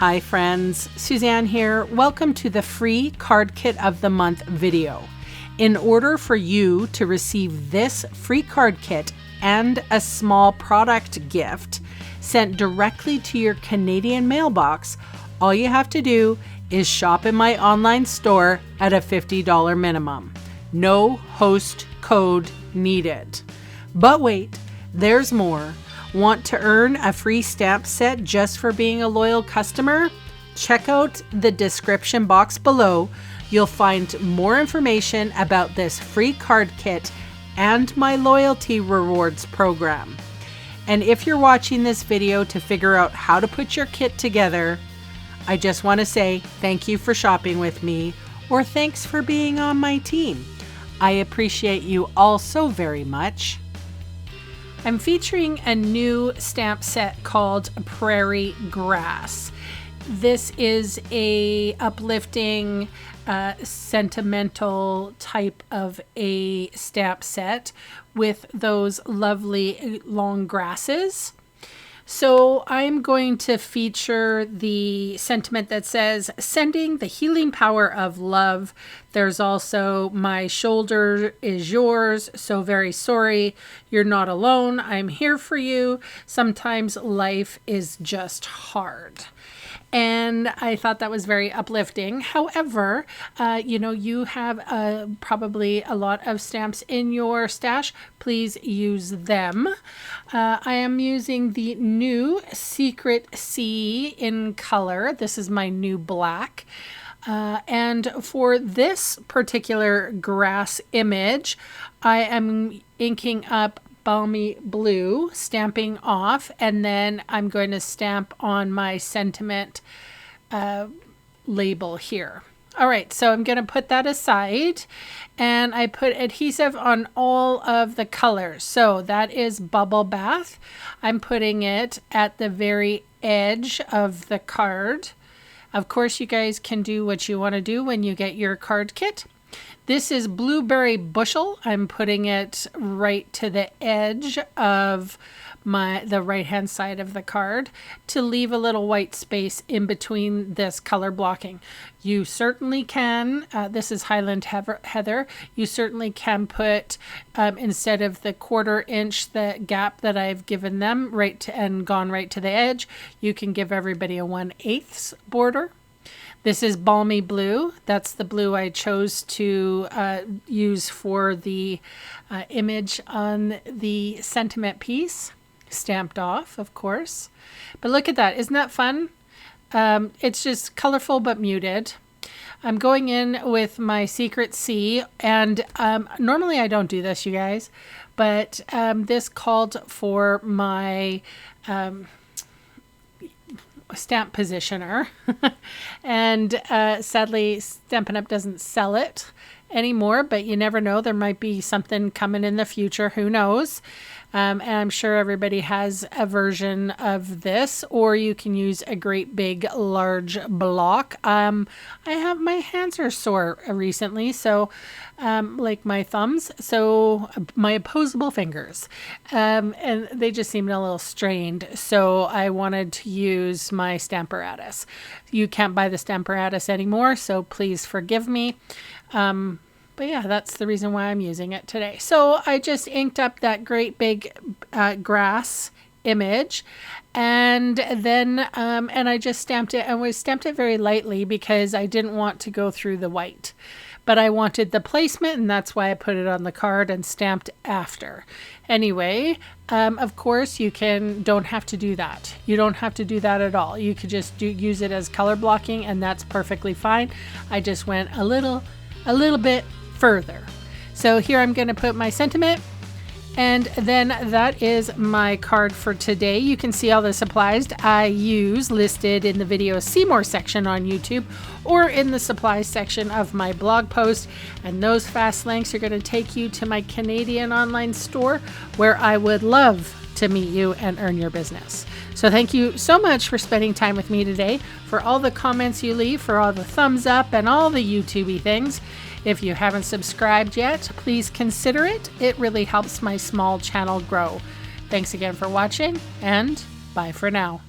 Hi friends, Suzanne here. Welcome to the free card kit of the month video. In order for you to receive this free card kit and a small product gift sent directly to your Canadian mailbox, all you have to do is shop in my online store at a $50 minimum. No host code needed. But wait, there's more. Want to earn a free stamp set just for being a loyal customer? Check out the description box below. You'll find more information about this free card kit and my loyalty rewards program. And if you're watching this video to figure out how to put your kit together, I just want to say thank you for shopping with me, or thanks for being on my team. I appreciate you all so very much. I'm featuring a new stamp set called Prairie Grass. This is a uplifting, sentimental type of a stamp set with those lovely long grasses. So I'm going to feature the sentiment that says, sending the healing power of love. There's also, my shoulder is yours, so very sorry. You're not alone. I'm here for you. Sometimes life is just hard. And I thought that was very uplifting. However, you have probably a lot of stamps in your stash. Please use them. I am using the new Secret Sea in color. This is my new black. And for this particular grass image, I am inking up Balmy Blue, stamping off, and then I'm going to stamp on my sentiment label here. All right, so I'm going to put that aside, and I put adhesive on all of the colors. So that is Bubble Bath. I'm putting it at the very edge of the card. Of course, you guys can do what you want to do when you get your card kit. This is Blueberry Bushel. I'm putting it right to the edge of the right hand side of the card to leave a little white space in between this color blocking. You certainly can, this is Highland Heather, you certainly can put, instead of the 1/4 inch, the gap that I've given them and gone right to the edge, you can give everybody a 1/8 border. This is Balmy Blue. That's the blue I chose to use for the image on the sentiment piece. Stamped off, of course. But look at that. Isn't that fun? It's just colorful but muted. I'm going in with my Secret Sea, and normally I don't do this, you guys, but this called for my stamp positioner and sadly Stampin' Up doesn't sell it anymore, but you never know, there might be something coming in the future, who knows. And I'm sure everybody has a version of this, or you can use a great big large block. I have, my hands are sore recently, so like my thumbs, so my opposable fingers, and they just seemed a little strained, so I wanted to use my Stamparatus. You can't buy the Stamparatus anymore, so please forgive me. But yeah, that's the reason why I'm using it today. So I just inked up that great big grass image, and then and I just stamped it, and we stamped it very lightly because I didn't want to go through the white, but I wanted the placement, and that's why I put it on the card and stamped after. Anyway, of course you don't have to do that. You don't have to do that at all. You could just use it as color blocking, and that's perfectly fine. I just went a little bit further. So here I'm going to put my sentiment, and then that is my card for today. You can see all the supplies I use listed in the video See More section on YouTube, or in the supplies section of my blog post, and those fast links are going to take you to my Canadian online store, where I would love to meet you and earn your business. So thank you so much for spending time with me today, for all the comments you leave, for all the thumbs up and all the YouTubey things. If you haven't subscribed yet, please consider it. It really helps my small channel grow. Thanks again for watching, and bye for now.